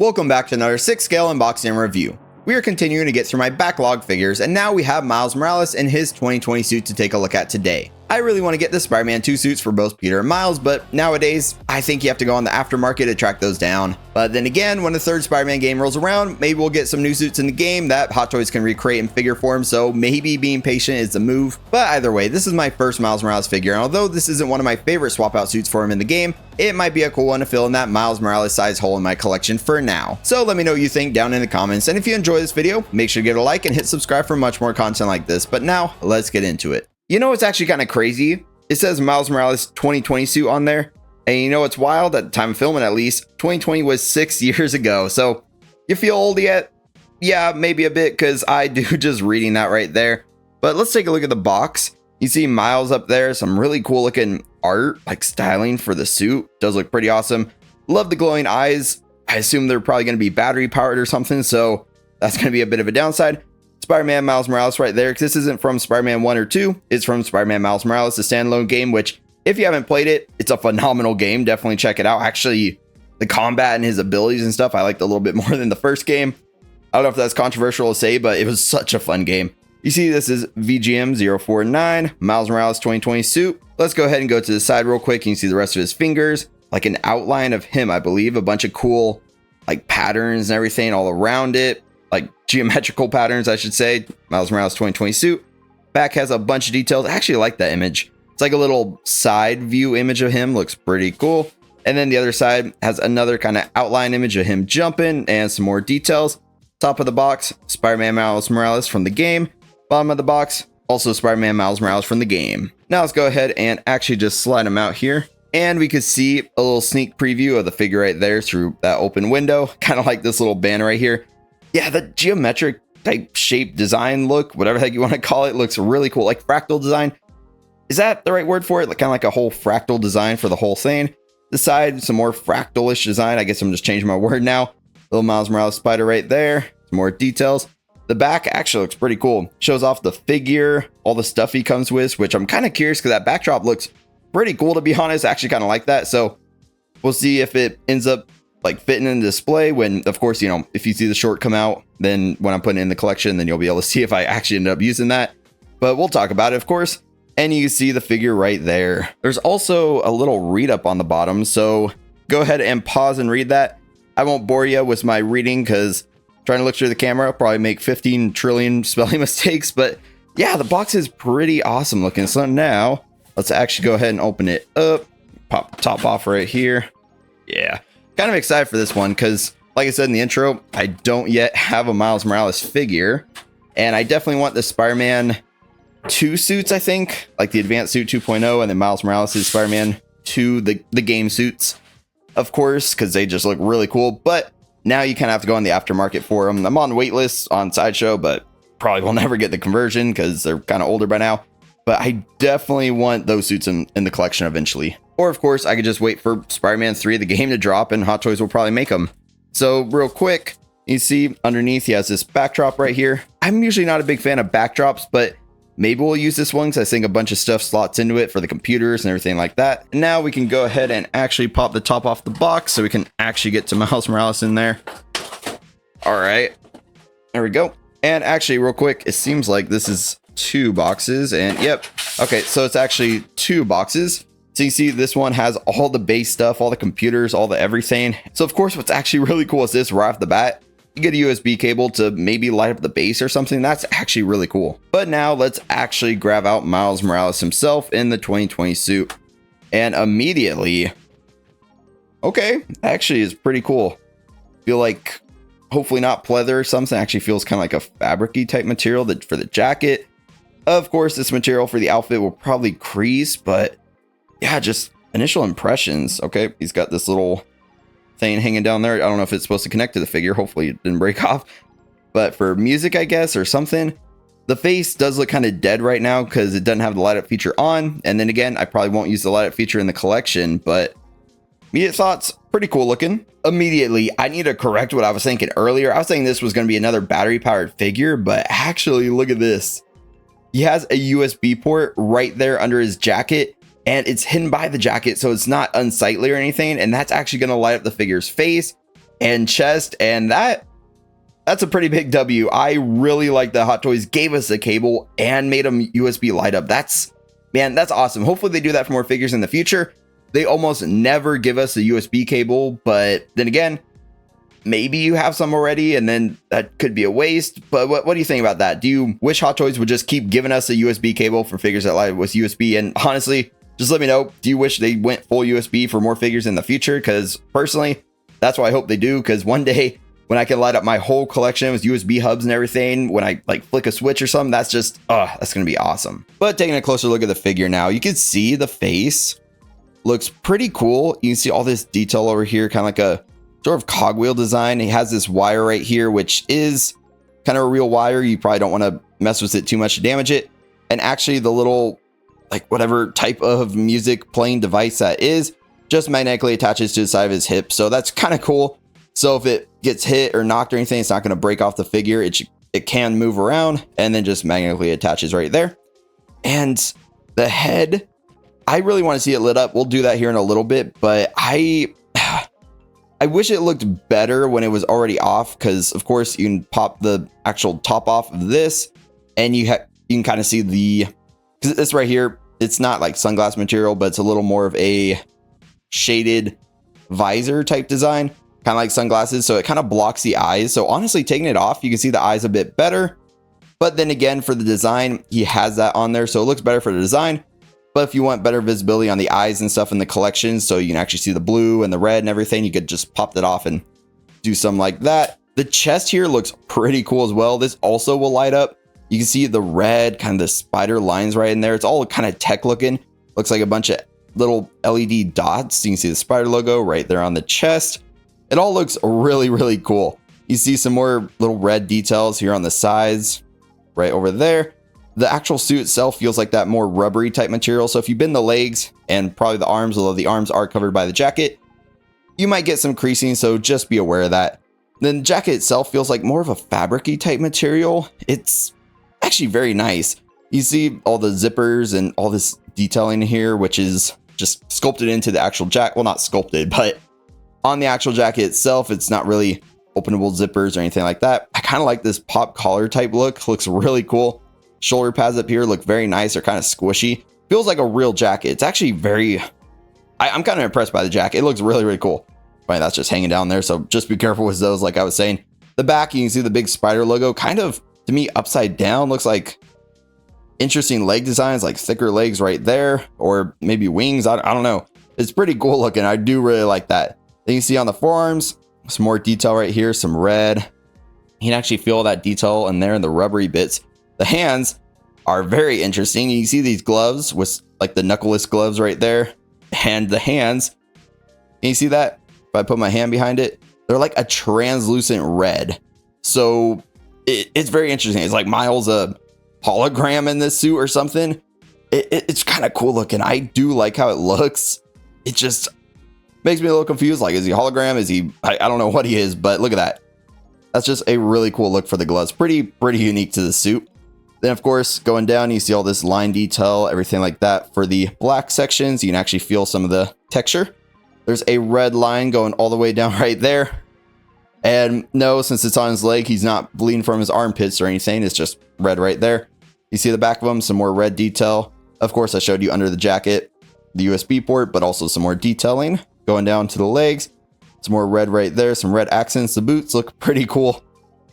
Welcome back to another 6 scale unboxing review. We are continuing to get through my backlog figures, and now we have Miles Morales in his 2020 suit to take a look at today. I really want to get the Spider-Man 2 suits for both Peter and Miles, but nowadays, I think you have to go on the aftermarket to track those down. But then again, when the third Spider-Man game rolls around, maybe we'll get some new suits in the game that Hot Toys can recreate in figure form, so maybe being patient is the move. But either way, this is my first Miles Morales figure, and although this isn't one of my favorite swap out suits for him in the game, it might be a cool one to fill in that Miles Morales size hole in my collection for now. So let me know what you think down in the comments, and if you enjoy this video, make sure to give it a like and hit subscribe for much more content like this. But now, let's get into it. You know what's actually kind of crazy? It says Miles Morales 2020 suit on there, and you know what's wild? At the time of filming, at least, 2020 was 6 years ago. So you feel old yet? Yeah, maybe a bit, because I do just reading that right there. But let's take a look at the box. You see Miles up there, some really cool looking art, like styling for the suit. Does look pretty awesome. Love the glowing eyes. I assume they're probably going to be battery powered or something, so that's going to be a bit of a downside. Spider-Man Miles Morales right there, because this isn't from Spider-Man 1 or 2. It's from Spider-Man Miles Morales, the standalone game, which if you haven't played it, it's a phenomenal game. Definitely check it out. Actually, the combat and his abilities and stuff, I liked a little bit more than the first game. I don't know if that's controversial to say, but it was such a fun game. You see, this is VGM049, Miles Morales 2020 suit. Let's go ahead and go to the side real quick. You can see the rest of his fingers, like an outline of him, I believe. A bunch of cool like patterns and everything all around it. Like geometrical patterns, I should say. Miles Morales 2020 suit. Back has a bunch of details. I actually like that image. It's like a little side view image of him. Looks pretty cool. And then the other side has another kind of outline image of him jumping and some more details. Top of the box, Spider-Man Miles Morales from the game. Bottom of the box, also Spider-Man Miles Morales from the game. Now let's go ahead and actually just slide him out here. And we could see a little sneak preview of the figure right there through that open window. Kind of like this little banner right here. Yeah, the geometric type shape design look, whatever the heck you want to call it, looks really cool. Like fractal design. Is that the right word for it? Like kind of like a whole fractal design for the whole thing. The side, some more fractal-ish design. I guess I'm just changing my word now. Little Miles Morales spider right there. Some more details. The back actually looks pretty cool. Shows off the figure, all the stuff he comes with, which I'm kind of curious because that backdrop looks pretty cool, to be honest. I actually kind of like that. So we'll see if it ends up like fitting in the display when, of course, you know, if you see the short come out, then when I'm putting it in the collection, then you'll be able to see if I actually end up using that. But we'll talk about it, of course. And you see the figure right there. There's also a little read up on the bottom. So go ahead and pause and read that. I won't bore you with my reading because trying to look through the camera, I'll probably make 15 trillion spelling mistakes. But yeah, the box is pretty awesome looking. So now let's actually go ahead and open it up. Pop the top off right here. Yeah. Kind of excited for this one because, like I said in the intro, I don't yet have a Miles Morales figure. And I definitely want the Spider-Man 2 suits, I think. Like the Advanced Suit 2.0 and then Miles Morales' Spider-Man 2, the game suits. Of course, because they just look really cool. But now you kind of have to go on the aftermarket for them. I'm on wait lists on Sideshow, but probably will never get the conversion because they're kind of older by now. But I definitely want those suits in the collection eventually. Or, of course, I could just wait for Spider-Man 3, the game, to drop, and Hot Toys will probably make them. So, real quick, you see underneath he has this backdrop right here. I'm usually not a big fan of backdrops, but maybe we'll use this one because I think a bunch of stuff slots into it for the computers and everything like that. And now we can go ahead and actually pop the top off the box so we can actually get to Miles Morales in there. All right. There we go. And actually, real quick, it seems like this is 2 boxes. And yep. Okay, so it's actually 2 boxes. So you see this one has all the base stuff, all the computers, all the everything. So of course, what's actually really cool is this right off the bat. You get a USB cable to maybe light up the base or something. That's actually really cool. But now let's actually grab out Miles Morales himself in the 2020 suit. And immediately, okay, actually is pretty cool. Feel like hopefully not pleather or something. Actually feels kind of like a fabric-y type material that for the jacket. Of course, this material for the outfit will probably crease, but yeah, just initial impressions. Okay, he's got this little thing hanging down there. I don't know if it's supposed to connect to the figure. Hopefully it didn't break off. But for music, I guess, or something. The face does look kind of dead right now because it doesn't have the light up feature on. And then again, I probably won't use the light up feature in the collection, but immediate thoughts, pretty cool looking. Immediately, I need to correct what I was thinking earlier. I was saying this was going to be another battery powered figure, but actually look at this. He has a USB port right there under his jacket. And it's hidden by the jacket, so it's not unsightly or anything. And that's actually going to light up the figure's face and chest, and that's a pretty big W. I really like that Hot Toys gave us a cable and made them USB light up. That's awesome. Hopefully they do that for more figures in the future. They almost never give us a USB cable, but then again, maybe you have some already and then that could be a waste. But what do you think about that? Do you wish Hot Toys would just keep giving us a USB cable for figures that light with USB? And honestly, just let me know, do you wish they went full USB for more figures in the future? Because personally, that's what I hope they do, because one day when I can light up my whole collection with USB hubs and everything, when I like flick a switch or something, that's just, that's going to be awesome. But taking a closer look at the figure now, you can see the face looks pretty cool. You can see all this detail over here, kind of like a sort of cogwheel design. He has this wire right here, which is kind of a real wire. You probably don't want to mess with it too much to damage it. And actually the little, like whatever type of music playing device that is, just magnetically attaches to the side of his hip. So that's kind of cool. So if it gets hit or knocked or anything, it's not going to break off the figure. It can move around and then just magnetically attaches right there. And the head, I really want to see it lit up. We'll do that here in a little bit, but I wish it looked better when it was already off, because of course you can pop the actual top off of this and you can kind of see because this right here, it's not like sunglass material, but it's a little more of a shaded visor type design, kind of like sunglasses. So it kind of blocks the eyes. So honestly, taking it off, you can see the eyes a bit better. But then again, for the design, he has that on there, so it looks better for the design. But if you want better visibility on the eyes and stuff in the collection, so you can actually see the blue and the red and everything, you could just pop that off and do something like that. The chest here looks pretty cool as well. This also will light up. You can see the red, kind of the spider lines right in there. It's all kind of tech looking. Looks like a bunch of little LED dots. You can see the spider logo right there on the chest. It all looks really, really cool. You see some more little red details here on the sides, right over there. The actual suit itself feels like that more rubbery type material. So if you bend the legs and probably the arms, although the arms are covered by the jacket, you might get some creasing. So just be aware of that. Then the jacket itself feels like more of a fabric-y type material. It's actually very nice. You see all the zippers and all this detailing here, which is just sculpted into the actual jacket. Well, not sculpted, but on the actual jacket itself, it's not really openable zippers or anything like that. I kind of like this pop collar type look. Looks really cool. Shoulder pads up here look very nice. They're kind of squishy. Feels like a real jacket. It's actually very, I'm kind of impressed by the jacket. It looks really, really cool. Right, that's just hanging down there. So just be careful with those. Like I was saying, the back, you can see the big spider logo kind of, to me, upside down. Looks like interesting leg designs, like thicker legs right there, or maybe wings. I don't know. It's pretty cool looking. I do really like that. Then you see on the forearms, some more detail right here, some red. You can actually feel that detail in there in the rubbery bits. The hands are very interesting. You can see these gloves with like the knuckleless gloves right there. And the hands, can you see that? If I put my hand behind it, they're like a translucent red. So it's very interesting. It's like Miles a hologram in this suit or something. It's kind of cool looking. I do like how it looks. It just makes me a little confused. Like, is he a hologram? Is he, I don't know what he is, but look at that. That's just a really cool look for the gloves. Pretty unique to the suit. Then, of course, going down, you see all this line detail, everything like that. For the black sections, you can actually feel some of the texture. There's a red line going all the way down right there. And no, since it's on his leg, he's not bleeding from his armpits or anything. It's just red right there. You see the back of him, some more red detail. Of course, I showed you under the jacket, the USB port, but also some more detailing. Going down to the legs, some more red right there, some red accents. The boots look pretty cool.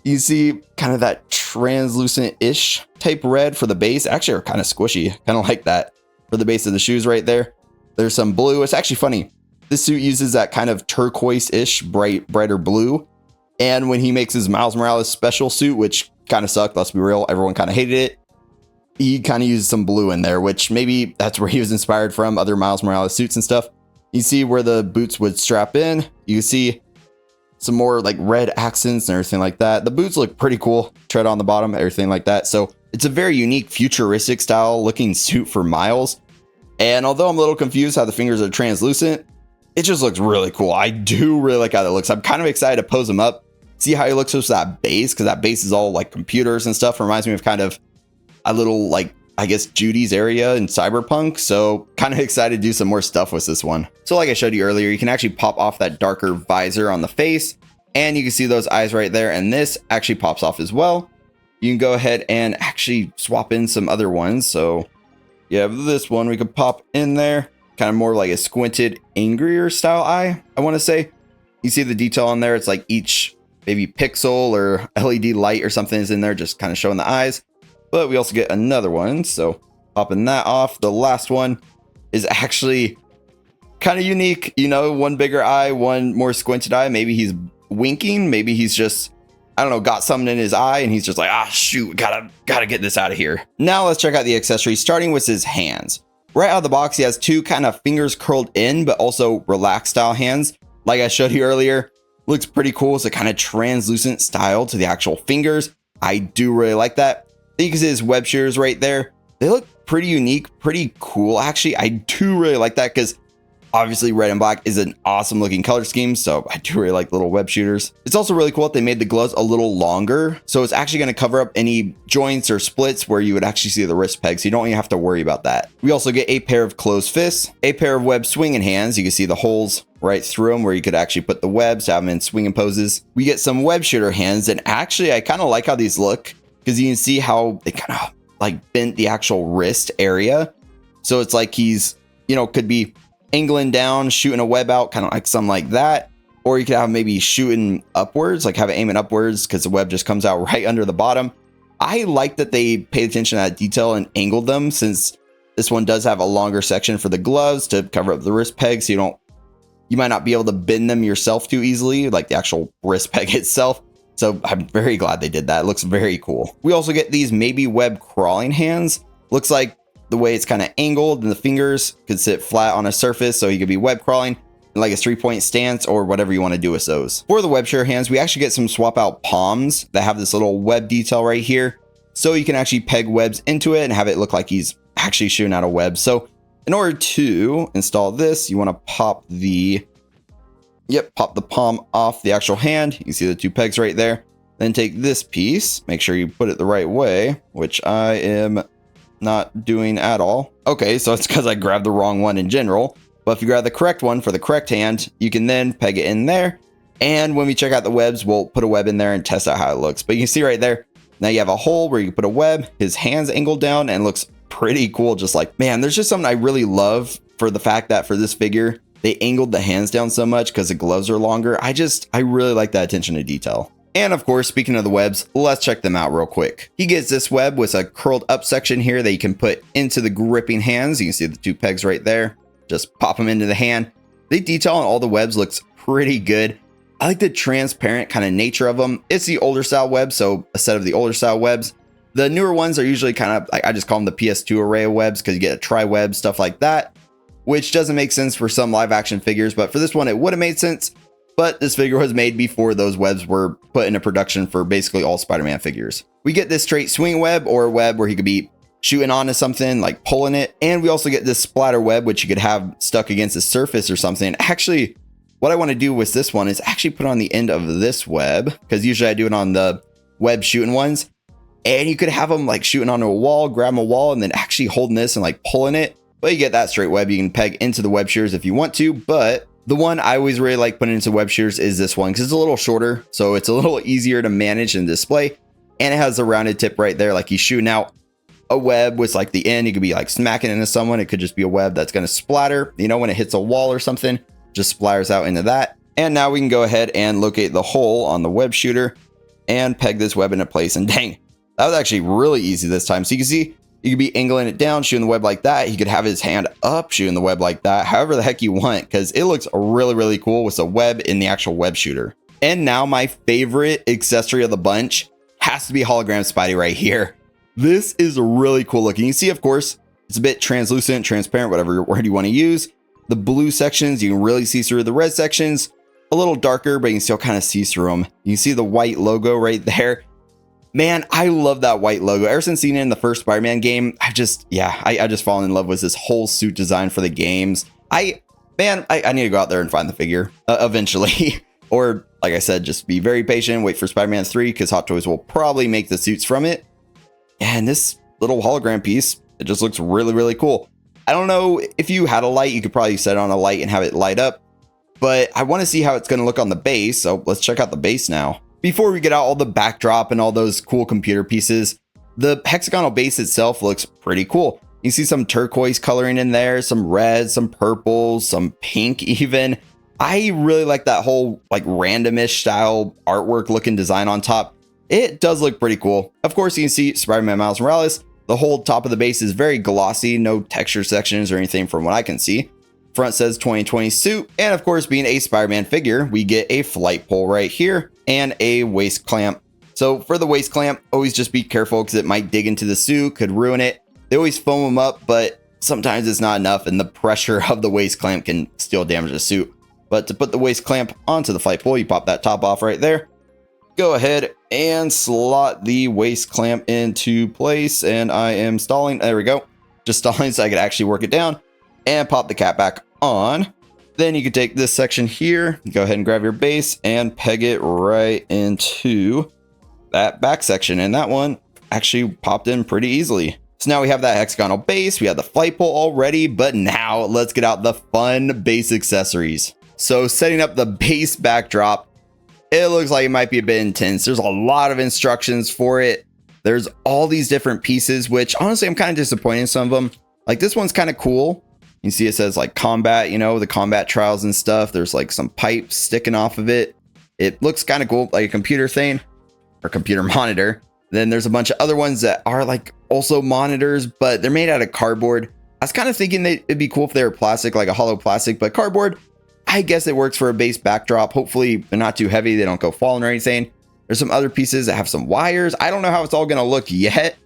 You see kind of that translucent-ish type red for the base. Actually, are kind of squishy, kind of like that for the base of the shoes right there. There's some blue. It's actually funny. This suit uses that kind of turquoise-ish, brighter blue. And when he makes his Miles Morales special suit, which kind of sucked, let's be real, everyone kind of hated it, he kind of used some blue in there, which maybe that's where he was inspired from, other Miles Morales suits and stuff. You see where the boots would strap in. You see some more like red accents and everything like that. The boots look pretty cool. Tread on the bottom, everything like that. So it's a very unique futuristic style looking suit for Miles. And although I'm a little confused how the fingers are translucent, it just looks really cool. I do really like how that looks. I'm kind of excited to pose him up, see how he looks with that base, because that base is all like computers and stuff. Reminds me of kind of a little like, I guess, Judy's area in Cyberpunk. So kind of excited to do some more stuff with this one. So like I showed you earlier, you can actually pop off that darker visor on the face. And you can see those eyes right there. And this actually pops off as well. You can go ahead and actually swap in some other ones. So you have this one we could pop in there. Kind of more like a squinted, angrier style eye, I want to say. You see the detail on there. It's like each maybe pixel or LED light or something is in there, just kind of showing the eyes. But we also get another one. So popping that off. The last one is actually kind of unique. You know, one bigger eye, one more squinted eye. Maybe he's winking. Maybe he's just, I don't know, got something in his eye and he's just like, ah, shoot, gotta get this out of here. Now let's check out the accessories, starting with his hands. Right out of the box, he has two kind of fingers curled in, but also relaxed style hands. Like I showed you earlier, looks pretty cool. It's a kind of translucent style to the actual fingers. I do really like that. Then you can see his web shears right there. They look pretty unique, pretty cool. Actually, I do really like that because obviously red and black is an awesome looking color scheme. So I do really like little web shooters. It's also really cool that they made the gloves a little longer. So it's actually going to cover up any joints or splits where you would actually see the wrist pegs. So you don't even have to worry about that. We also get a pair of closed fists, a pair of web swinging hands. You can see the holes right through them where you could actually put the webs, have them in swinging poses. We get some web shooter hands. And actually, I kind of like how these look because you can see how they kind of like bent the actual wrist area. So it's like he's, you know, could be angling down, shooting a web out, kind of like something like that. Or you could have maybe shooting upwards, like have it aiming upwards because the web just comes out right under the bottom. I like that they paid attention to that detail and angled them, since this one does have a longer section for the gloves to cover up the wrist pegs. So you might not be able to bend them yourself too easily, like the actual wrist peg itself. So I'm very glad they did that. It looks very cool. We also get these maybe web crawling hands. Looks like the way it's kind of angled and the fingers could sit flat on a surface, so you could be web crawling in like a 3-point stance or whatever you want to do with those. For the web shear hands, we actually get some swap out palms that have this little web detail right here, so you can actually peg webs into it and have it look like he's actually shooting out a web. So in order to install this, you want to pop the palm off the actual hand. You can see the two pegs right there. Then take this piece, make sure you put it the right way, which I am not doing at all. Okay, so it's because I grabbed the wrong one in general. But if you grab the correct one for the correct hand, you can then peg it in there. And when we check out the webs, we'll put a web in there and test out how it looks. But you can see right there, now you have a hole where you can put a web. His hand's angled down and looks pretty cool. Just like, man, there's just something I really love for the fact that for this figure, they angled the hands down so much because the gloves are longer. I really like that attention to detail. And of course, speaking of the webs, let's check them out real quick. He gets this web with a curled up section here that you can put into the gripping hands. You can see the two pegs right there. Just pop them into the hand. The detail on all the webs looks pretty good. I like the transparent kind of nature of them. It's the older style web, so a set of the older style webs. The newer ones are usually kind of, I just call them the PS2 array of webs because you get a tri-web, stuff like that, which doesn't make sense for some live action figures, but for this one, it would have made sense. But this figure was made before those webs were put into production for basically all Spider-Man figures. We get this straight swing web, or a web where he could be shooting onto something, like pulling it. And we also get this splatter web, which you could have stuck against a surface or something. Actually, what I want to do with this one is actually put on the end of this web, because usually I do it on the web shooting ones. And you could have them like shooting onto a wall, grab a wall, and then actually holding this and like pulling it. But you get that straight web. You can peg into the web shears if you want to, but the one I always really like putting into web shears is this one because it's a little shorter, so it's a little easier to manage and display. And it has a rounded tip right there, like he's shooting out a web with like the end. You could be like smacking into someone. It could just be a web that's going to splatter. You know, when it hits a wall or something, just splatters out into that. And now we can go ahead and locate the hole on the web shooter and peg this web into place. And dang, that was actually really easy this time. So you can see, you could be angling it down, shooting the web like that. He could have his hand up, shooting the web like that. However the heck you want, because it looks really, really cool with a web in the actual web shooter. And now my favorite accessory of the bunch has to be hologram Spidey right here. This is really cool looking. You see, of course, it's a bit translucent, transparent, whatever word you want to use. The blue sections, you can really see through. The red sections, a little darker, but you can still kind of see through them. You can see the white logo right there. Man, I love that white logo. Ever since seeing it in the first Spider-Man game, I just fallen in love with this whole suit design for the games. I need to go out there and find the figure eventually. Or, like I said, just be very patient, wait for Spider-Man 3, because Hot Toys will probably make the suits from it. And this little hologram piece, it just looks really, really cool. I don't know, if you had a light, you could probably set it on a light and have it light up. but I want to see how it's going to look on the base. So let's check out the base now. Before we get out all the backdrop and all those cool computer pieces, the hexagonal base itself looks pretty cool. You see some turquoise coloring in there, some red, some purple, some pink even. I really like that whole like randomish style artwork looking design on top. It does look pretty cool. Of course, you can see Spider-Man Miles Morales. The whole top of the base is very glossy, no texture sections or anything from what I can see. Front says 2020 suit, and of course, being a Spider-Man figure, we get a flight pole right here and a waist clamp. So for the waist clamp, always just be careful because it might dig into the suit, could ruin it. They always foam them up, but sometimes it's not enough, and the pressure of the waist clamp can still damage the suit. But to put the waist clamp onto the flight pole, you pop that top off right there. Go ahead and slot the waist clamp into place, and I am stalling. There we go. Just stalling so I could actually work it down and pop the cap back on. Then you can take this section here, go ahead and grab your base and peg it right into that back section, and that one actually popped in pretty easily. So now we have that hexagonal base, we have the flight pole already, but now let's get out the fun base accessories. So setting up the base backdrop, it looks like it might be a bit intense. There's a lot of instructions for it. There's all these different pieces, which honestly I'm kind of disappointed in some of them. Like this one's kind of cool. You see it says like combat, you know, the combat trials and stuff. There's like some pipes sticking off of it. It looks kind of cool, like a computer thing or computer monitor. Then there's a bunch of other ones that are like also monitors, but they're made out of cardboard. I was kind of thinking that it'd be cool if they were plastic, like a hollow plastic, but cardboard, I guess it works for a base backdrop. Hopefully they're not too heavy. They don't go falling or anything. There's some other pieces that have some wires. I don't know how it's all going to look yet,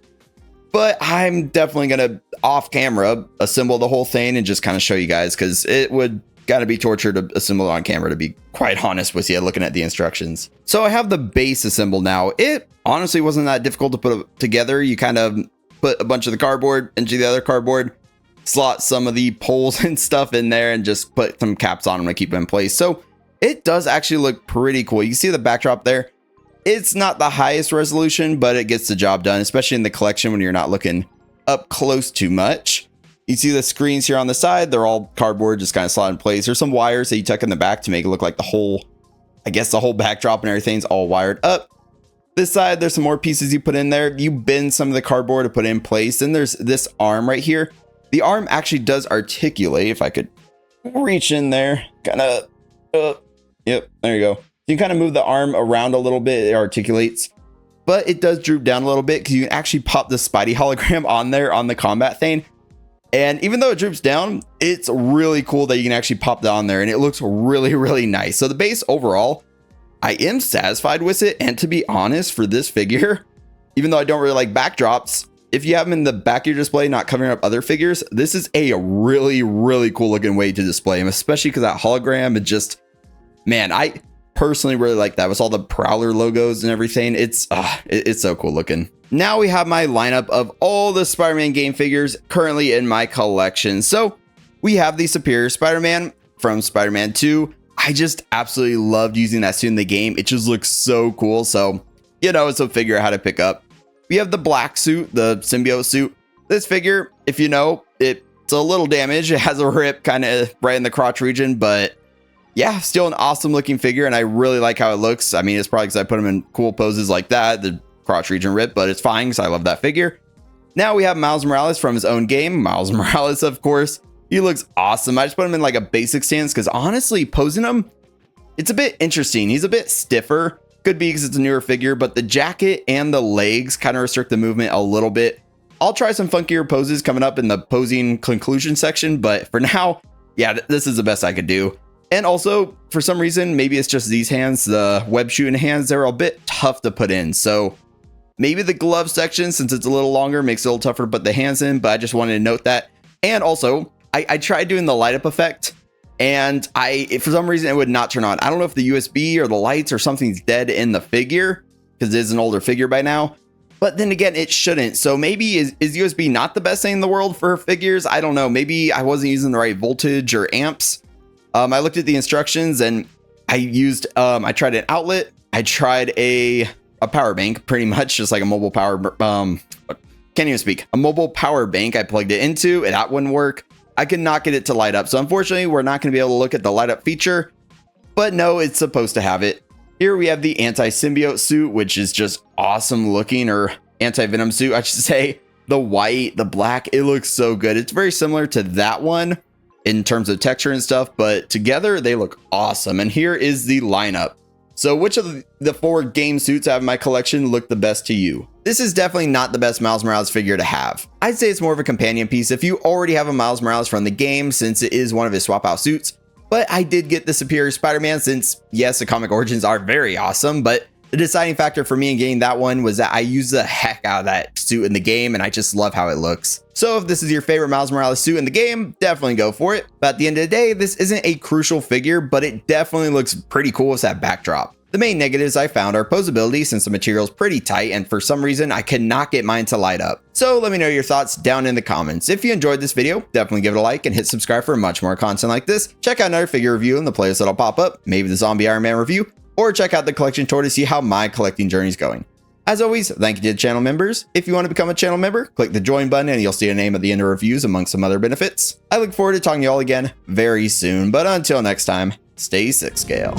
but I'm definitely going to off camera assemble the whole thing and just kind of show you guys, because it would gotta be torture to assemble it on camera, to be quite honest with you, looking at the instructions. So I have the base assembled now. It honestly wasn't that difficult to put together. You kind of put a bunch of the cardboard into the other cardboard, slot some of the poles and stuff in there, and just put some caps on them to keep them in place. So it does actually look pretty cool. You can see the backdrop there. It's not the highest resolution, but it gets the job done, especially in the collection when you're not looking up close too much. You see the screens here on the side, they're all cardboard, just kind of slot in place. There's some wires that you tuck in the back to make it look like the whole, I guess the whole backdrop and everything's all wired up. This side, there's some more pieces you put in there. You bend some of the cardboard to put it in place. Then there's this arm right here. The arm actually does articulate. If I could reach in there, kind of, yep, there you go. You can kind of move the arm around a little bit, it articulates, but it does droop down a little bit because you can actually pop the Spidey hologram on there on the combat thing. And even though it droops down, it's really cool that you can actually pop that on there, and it looks really, really nice. So the base overall, I am satisfied with it. And to be honest, for this figure, even though I don't really like backdrops, if you have them in the back of your display, not covering up other figures, this is a really, really cool looking way to display them, especially because that hologram, it just, man, I personally really like that with all the Prowler logos and everything. It's so cool looking. Now we have my lineup of all the Spider-Man game figures currently in my collection. So we have the Superior Spider-Man from Spider-Man 2. I just absolutely loved using that suit in the game. It just looks so cool. So, you know, it's a figure I had to pick up. We have the black suit, the symbiote suit. This figure, if you know, it's a little damaged. It has a rip kind of right in the crotch region, but yeah, still an awesome looking figure. And I really like how it looks. I mean, it's probably because I put him in cool poses like that, the crotch region rip, but it's fine because I love that figure. Now we have Miles Morales from his own game. Miles Morales, of course, he looks awesome. I just put him in like a basic stance because honestly, posing him, it's a bit interesting. He's a bit stiffer. Could be because it's a newer figure, but the jacket and the legs kind of restrict the movement a little bit. I'll try some funkier poses coming up in the posing conclusion section, but for now, yeah, this is the best I could do. And also, for some reason, maybe it's just these hands, the web shooting hands, they're a bit tough to put in. So maybe the glove section, since it's a little longer, makes it a little tougher to put the hands in, but I just wanted to note that. And also, I tried doing the light up effect, and for some reason, it would not turn on. I don't know if the USB or the lights or something's dead in the figure, because it is an older figure by now. But then again, it shouldn't. So maybe is USB not the best thing in the world for figures? I don't know. Maybe I wasn't using the right voltage or amps. I looked at the instructions and I used, I tried an outlet. I tried a power bank, pretty much just like a mobile power, can't even speak. A mobile power bank I plugged it into, and that wouldn't work. I could not get it to light up. So unfortunately, we're not going to be able to look at the light up feature. but no, it's supposed to have it. Here we have the anti-symbiote suit, which is just awesome looking, or anti-venom suit, I should say. The white, the black, it looks so good. It's very similar to that one in terms of texture and stuff, but together they look awesome. And here is the lineup. So which of the 4 game suits I have in my collection look the best to you? This is definitely not the best Miles Morales figure to have. I'd say it's more of a companion piece if you already have a Miles Morales from the game, since it is one of his swap out suits. But I did get the Superior Spider-Man since, yes, the comic origins are very awesome, but the deciding factor for me in getting that one was that I used the heck out of that suit in the game, and I just love how it looks. So if this is your favorite Miles Morales suit in the game, definitely go for it. But at the end of the day, this isn't a crucial figure, but it definitely looks pretty cool with that backdrop. The main negatives I found are posability, since the material is pretty tight, and for some reason I cannot get mine to light up. So let me know your thoughts down in the comments. If you enjoyed this video, definitely give it a like and hit subscribe for much more content like this. Check out another figure review in the playlist that'll pop up, maybe the Zombie Iron Man review, or check out the collection tour to see how my collecting journey is going. As always, thank you to the channel members. If you want to become a channel member, click the join button and you'll see a name at the end of reviews among some other benefits. I look forward to talking to y'all again very soon, but until next time, stay 6 scale.